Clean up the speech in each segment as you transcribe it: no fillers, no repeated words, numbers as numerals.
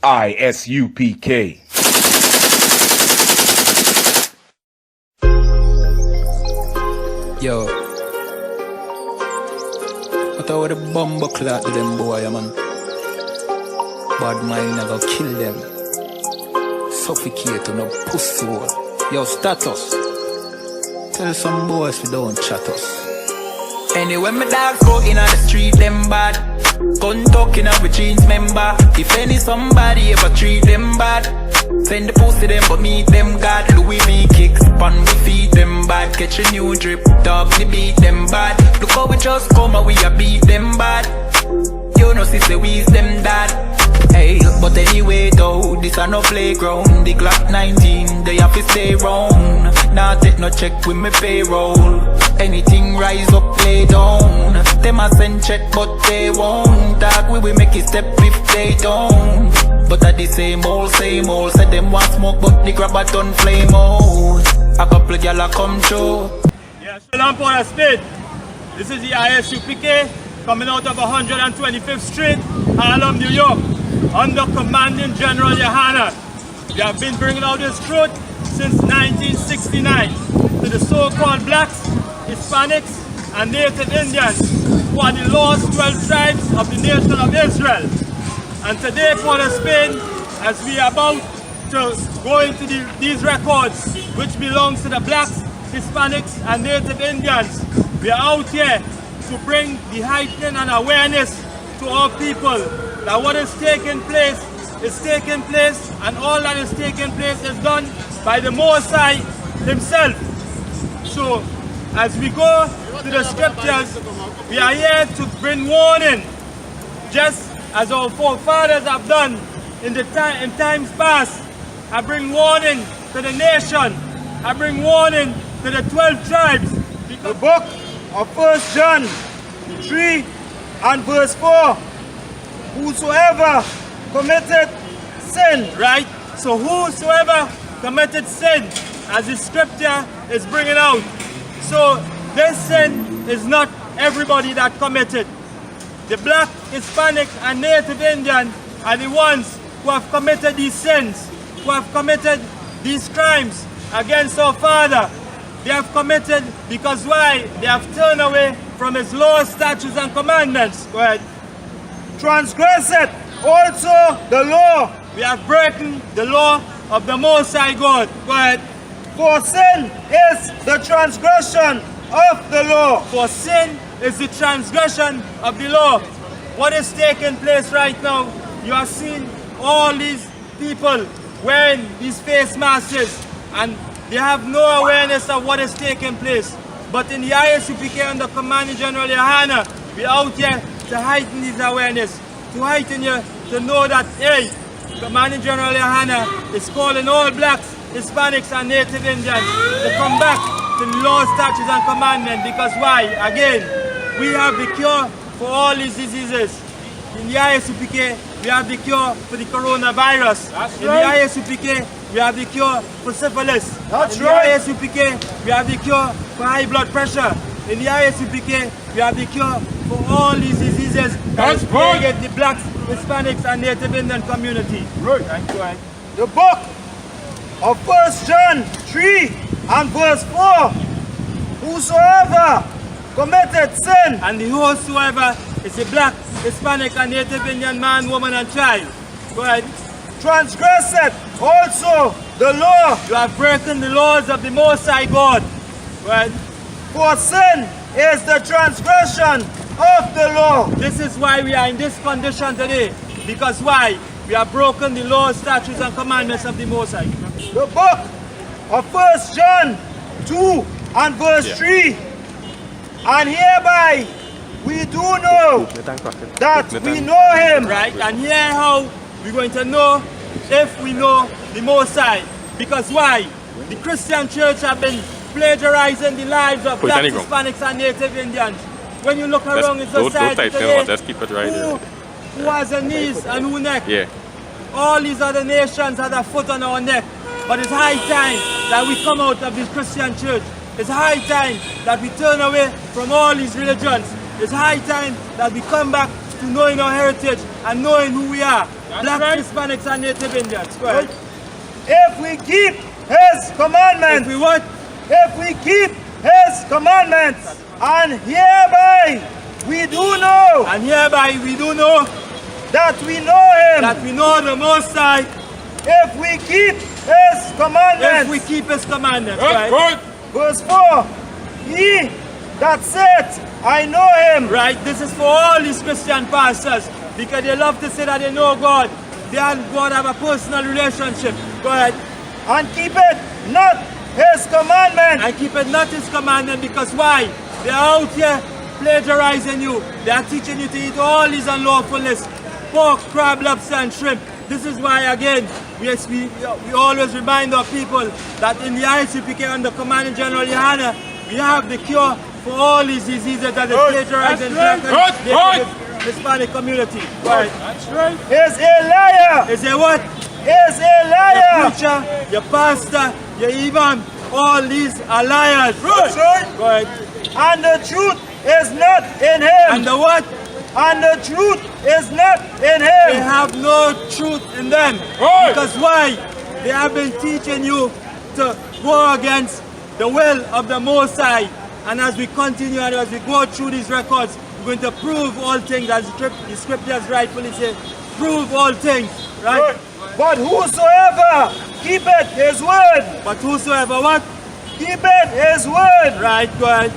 I.S.U.P.K. Yo, what about the bumbo clock to them boy, man? Bad mind never kill them. Suffocate on a pussy hole. Yo, status. Tell some boys we don't chat us. Anyway, my dogs go in on the street, them bad. Gun talking up with jeans member. If any somebody ever treat them bad, send the pussy them but meet them God. Louis V kicks, pan we feed them bad. Catch a new drip, dog we beat them bad. Look how we just come and we a beat them bad. You know sister we is them dad. Hey, but anyway though, this a no playground. The Glock 19, they have to stay round. Nah take no check with me payroll. Anything rise up, lay down. Them a send check but they won't. Talk we make it step if they don't. But at the same old, said them want smoke but the grab a done flame out. A couple of y'all come through. Yeah, SHALAM for a spit. This is the I.S.U.P.K. coming out of 125th Street, Harlem, New York, under commanding Gen.YAHANNA. We have been bringing out this truth since 1969 to the so-called blacks, Hispanics, and Native Indians, who are the lost 12 tribes of the nation of Israel. And today, for the spin, as we are about to go into these records, which belongs to the blacks, Hispanics, and Native Indians, we are out here to bring the heightening and awareness to our people that what is taking place, and all that is taking place is done by the Most High himself. So, as we go to the scriptures, we are here to bring warning, just as our forefathers have done in times past. I bring warning to the nation. I bring warning to the 12 tribes. The book of 1 John 3 and verse 4. Whosoever committed sin. Right? So whosoever committed sin, as the scripture is bringing out. So this sin is not everybody that committed. The black, Hispanic, and Native Indian are the ones who have committed these sins, who have committed these crimes against our Father. They have committed because why? They have turned away from his laws, statutes, and commandments. Go ahead. Transgressed also the law. We have broken the law of the Most High God. Go ahead. For sin is the transgression of the law. For sin is the transgression of the law. What is taking place right now? You are seeing all these people wearing these face masks and they have no awareness of what is taking place. But in the I.S.U.P.K. under commanding Gen.YAHANNA, we are out here to heighten this awareness, to heighten you to know that, hey, commanding Gen.YAHANNA is calling all blacks, Hispanics, and Native Indians to come back to the laws, statutes, and commandments. Because why? Again, we have the cure for all these diseases. In the I.S.U.P.K., we have the cure for the coronavirus. In the I.S.U.P.K., we have the cure for syphilis. In the I.S.U.P.K., we have the cure for high blood pressure. In the I.S.U.P.K., we have the cure for all these diseases that is plaguing the blacks, Hispanics, and Native Indian community. Right. Go ahead. The book of 1 John 3 and verse 4. Whosoever committed sin. And the whosoever is a black, Hispanic, and Native Indian man, woman, and child. Go ahead. Transgressed also the law. You have broken the laws of the Most High God. Go ahead. For sin is the transgression of the law. This is why we are in this condition today. Because why? We have broken the laws, statutes, and commandments of the Most High. The book of 1 John 2 and verse 3. And hereby we do know that we know him. Right? And here how we're going to know if we know the Most High. Because why? The Christian church have been plagiarizing the lives of blacks, Hispanics, and Native Indians. When you look around in society today, who has a knees and who neck? Yeah. All these other nations have a foot on our neck. But it's high time that we come out of this Christian church. It's high time that we turn away from all these religions. It's high time that we come back to knowing our heritage and knowing who we are. Blacks, right. Hispanics, and Native Indians. Go ahead. If we keep His commandments, If we what? if we keep His commandments, and hereby we do know And hereby we do know that we know Him. that we know the Most High If we keep His commandments. if we keep His commandments. Right? Verse 4, He that saith, I know Him. Right? This is for all these Christian pastors because they love to say that they know God. They and God have a personal relationship. Go ahead. And keepeth not His commandments. And keep it not His commandment because why? They are out here plagiarizing you. They are teaching you to eat all these unlawfulness. Pork, crab, lobster and shrimp. This is why again, we always remind our people that in the I.S.U.P.K under Commanding General Yohanna, we have the cure for all these diseases that they plagiarize in black and Hispanic community. Right. That's right. Is a liar. Is a what? Is a liar. Your preacher, your pastor, your imam, all these are liars. That's right. Go ahead. And the truth is not in Him. And the what? And the truth is not in They Him. have no truth in them. Right. Because why? They have been teaching you to go against the will of the Most High. And as we continue and as we go through these records, we're going to prove all things, as the scriptures rightfully say, prove all things. Right? But whosoever keepeth His word, But whosoever what? keepeth His word, Right, go ahead.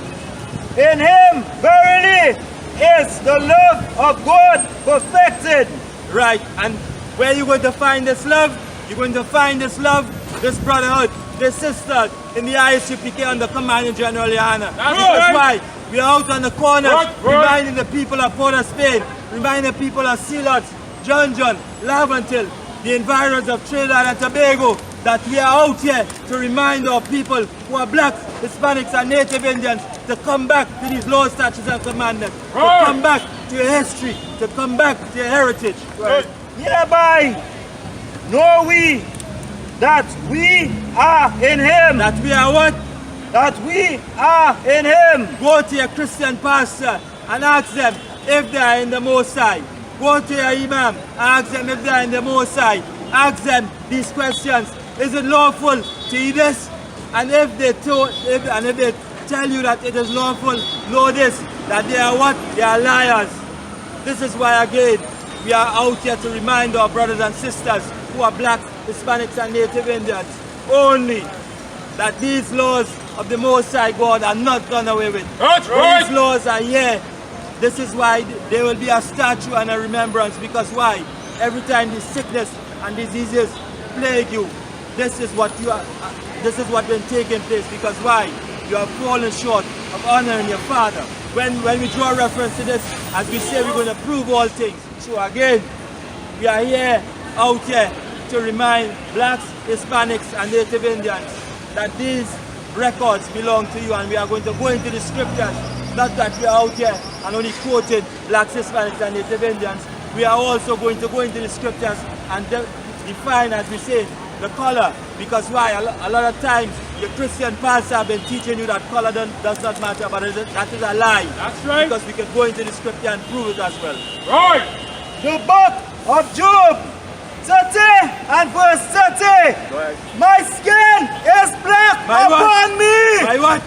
in Him verily is the love of God perfected. Right, and where you going to find this love? You're going to find this love, this brotherhood, this sisterhood in the I.S.U.P.K under Commanding General Yohanna. That's why we are out on the corners reminding the people of Port of Spain, reminding the people of Sealots, John, Laventil, the environs of Trinidad and Tobago, that we are out here to remind our people who are blacks, Hispanics and Native Indians to come back to these laws, statutes and commandments, to come back to your history, to come back to your heritage. Hereby know we that we are in Him. That we are what? That we are in Him. Go to your Christian pastor and ask them if they are in the Most High. Go to your imam and ask them if they are in the Most High. Ask them these questions. Is it lawful to eat this? And if they tell you that it is lawful, know this, that they are what? They are liars. This is why again, we are out here to remind our brothers and sisters who are black, Hispanics and Native Indians only that these laws of the Most High God are not done away with. That's right. These laws are here. This is why there will be a statue and a remembrance, because why? Every time this sickness and diseases plague you, this is what been taking place, because why? You have fallen short of honoring your father. When we draw reference to this, as we say, we're going to prove all things. So again, we are here, out here, to remind blacks, Hispanics and Native Indians that these records belong to you, and we are going to go into the scriptures. Not that we are out here and only quoting blacks, Hispanics and Native Indians. We are also going to go into the scriptures and define, as we say, the color. Because why? A lot of times, your Christian pastors have been teaching you that color does not matter, but that is a lie. That's right. Because we can go into the scripture and prove it as well. Right. The book of Job 30 and verse 30. My skin is black upon me. My what?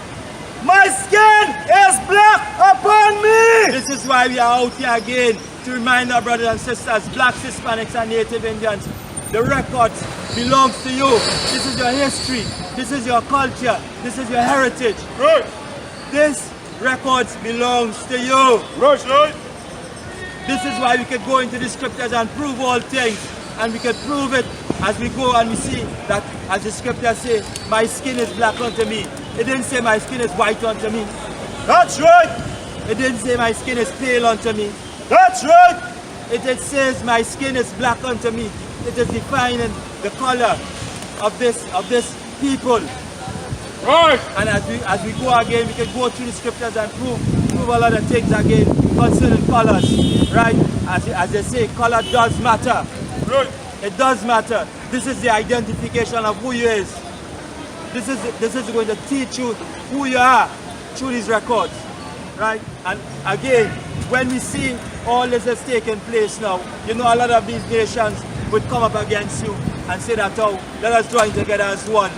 My skin is black upon me. This is why we are out here again to remind our brothers and sisters, blacks, Hispanics and Native Indians, the records belongs to you. This is your history. This is your culture. This is your heritage. Right. This records belongs to you. Right. This is why we can go into the scriptures and prove all things. And we can prove it as we go and we see that, as the scriptures say, my skin is black unto me. It didn't say my skin is white unto me. That's right. It didn't say my skin is pale unto me. That's right. It says my skin is black unto me. It is defining the color of this people. Right. And as we go again, we can go through the scriptures and prove a lot of things again concerning colors. Right? As they say, color does matter. Right. It does matter. This is the identification of who you is. This is going to teach you who you are through these records. Right? And again, when we see all this is taking place now, you know, a lot of these nations would come up against you and say that, oh, let us join together as one.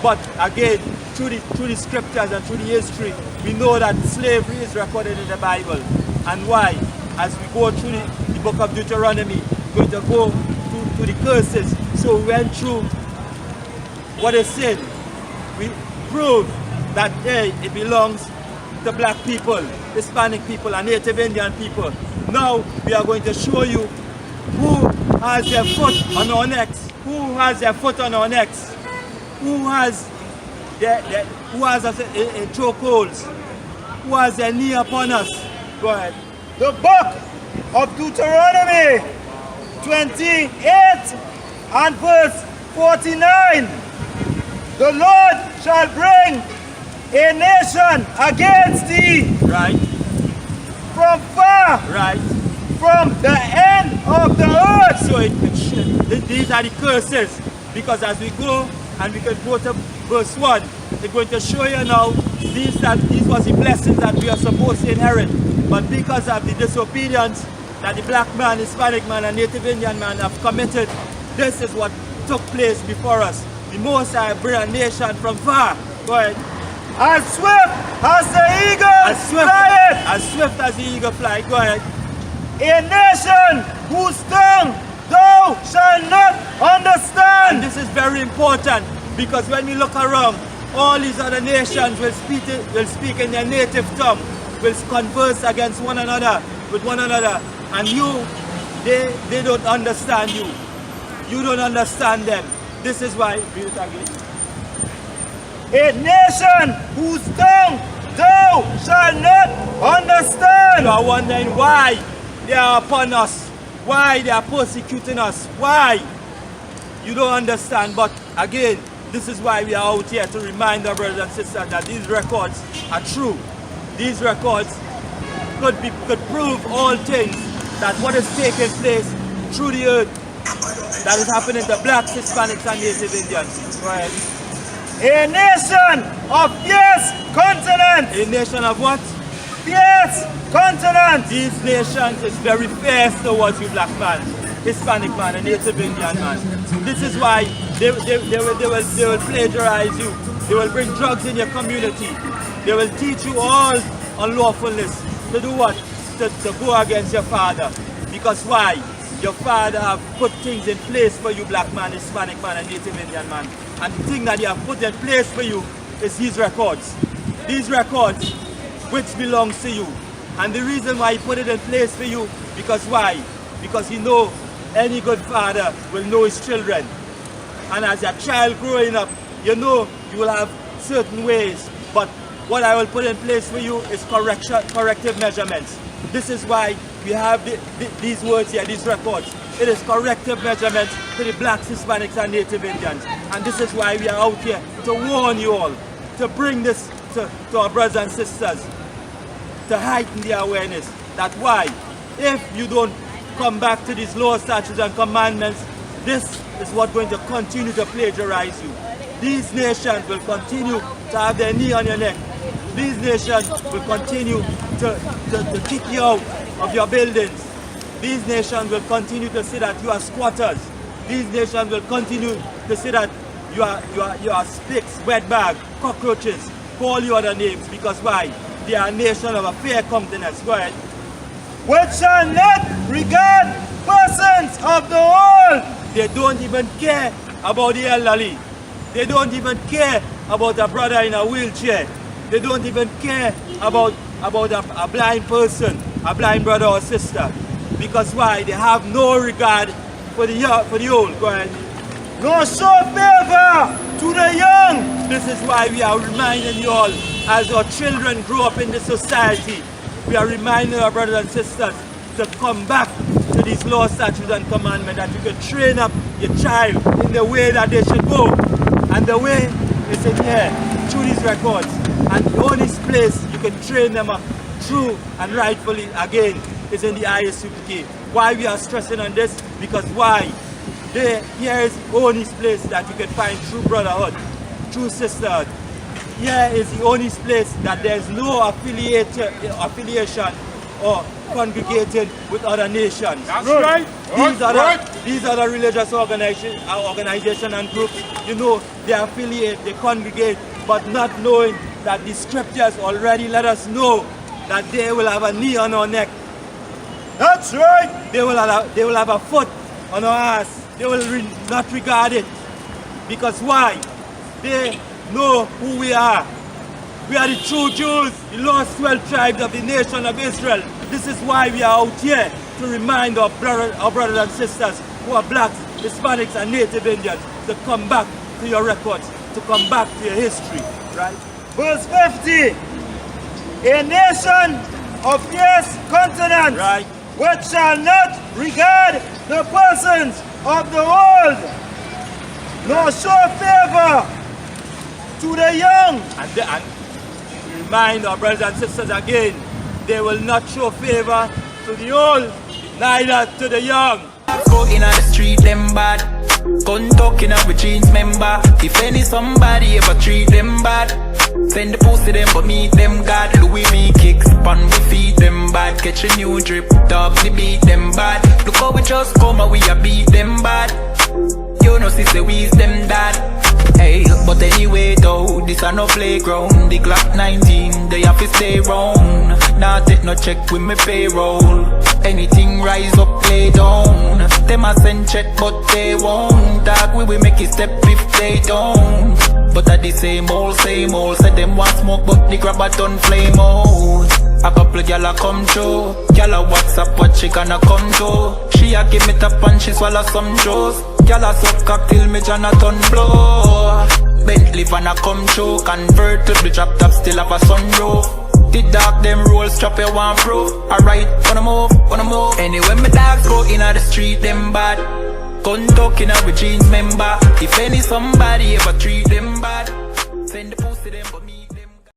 But again, through the scriptures and through the history, we know that slavery is recorded in the Bible. And why? As we go through the book of Deuteronomy, we're going to go to the curses. So we went through what is sin. We proved that, hey, it belongs to black people, Hispanic people, and Native Indian people. Now we are going to show you who has their foot on our necks, who has their foot on our necks, who has us in chokeholds, who has their knee upon us. Go ahead. The book of Deuteronomy 28 and verse 49. The Lord shall bring a nation against thee. Right. From far. Right. From the end of the earth. So these are the curses, because as we go and we can go to verse 1, it's going to show you now these was the blessings that we are supposed to inherit. But because of the disobedience that the black man, Hispanic man, and Native Indian man have committed, this is what took place before us. The Most High bring a nation from far. Go ahead. As swift as the eagle flieth. As swift as the eagle flies. Go ahead. A nation whose tongue thou shalt not understand. And this is very important, because when we look around, all these other nations will speak in their native tongue, will converse against one another, with one another, and they don't understand you. You don't understand them. This is why, read it again. A nation whose tongue thou shalt not understand. You are wondering why they are upon us, why they are persecuting us, why? You don't understand, but again, this is why we are out here, to remind our brothers and sisters that these records are true. These records could prove all things, that what is taking place through the earth, that is happening to blacks, Hispanics, and Native Indians. Go ahead. A nation of fierce continents. A nation of what? Fierce continents. These nations is very fierce towards you, black man, Hispanic man, and Native Indian man. This is why they will plagiarize you. They will bring drugs in your community. They will teach you all unlawfulness. To do what? To go against your father. Because why? Your father have put things in place for you, black man, Hispanic man, and Native Indian man. And the thing that he have put in place for you is these records. These records which belongs to you. And the reason why he put it in place for you, because why? Because you know any good father will know his children. And as a child growing up, you know you will have certain ways. But what I will put in place for you is corrective measurements. This is why we have these words here, these records. It is corrective measurements to the blacks, Hispanics, and Native Indians. And this is why we are out here to warn you all, to bring this to our brothers and sisters, to heighten their awareness that why, if you don't come back to these laws, statutes, and commandments, this is what's going to continue to plagiarize you. These nations will continue to have their knee on your neck. These nations will continue to kick you out of your buildings. These nations will continue to say that you are squatters. These nations will continue to say that you are spicks, wetbag, cockroaches, call you other names. Because why? They are a nation of a fair countenance. Go ahead. Which shall not regard persons of the world. They don't even care about the elderly. They don't even care about a brother in a wheelchair. They don't even care about a blind person, a blind brother or sister. Because why? They have no regard for the old. Go ahead. Nor show favor to the young. This is why we are reminding you all, as our children grow up in this society, we are reminding our brothers and sisters to come back to these laws, statutes, and commandments, that you can train up your child in the way that they should go. And the way is in here, through these records. And the only place you can train them up true and rightfully again is in the I.S.U.P.K. Why we are stressing on this? Because why? Here is the only place that you can find true brotherhood, true sisterhood. Here is the only place that there is no affiliation or congregated with other nations. That's right. These are the religious organization and groups, you know, they affiliate, they congregate, but not knowing that the scriptures already let us know that they will have a knee on our neck. That's right. They will have a foot on our ass. They will not regard it. Because why? They know who we are. We are the true Jews, the lost 12 tribes of the nation of Israel. This is why we are out here to remind our brothers and sisters who are blacks, Hispanics and Native Indians to come back to your records, to come back to your history, right? Verse 50. A nation of fierce countenance, Right. which shall not regard the persons of the old, nor show favor to the young. And remind our brothers and sisters again, they will not show favor to the old, neither to the young. Go in on the street, them bad. Gun talking up with jeans member. If any somebody ever treat them bad, send the pussy them but meet them God. Louis V kicks on we feed them bad. Catch a new drip, dog we beat them bad. Look how we just come and we a beat them bad. You know sister we is them dad. Hey, but anyway though, this a no playground. The Glock 19, they have to stay round. Nah take no check with me payroll. Anything rise up, play down. Them a send check but they won't. Dog we will make it step if they don't. But at the same old, said them want smoke but the grabber done flame out. A couple gyal a come through. Gyal a WhatsApp what she gonna come to. She a give me tap and she swallow some juice. Gyal a suck cock till me Jonathan blow. Bentley van a come through. Convert to the drop top still have a sunroof. The dog them roll strap you one proof. Alright, wanna move. Anyway my dogs go in on the street them bad. Gun talking up with jeans member. If any somebody ever treat them bad, send the pussy them but me.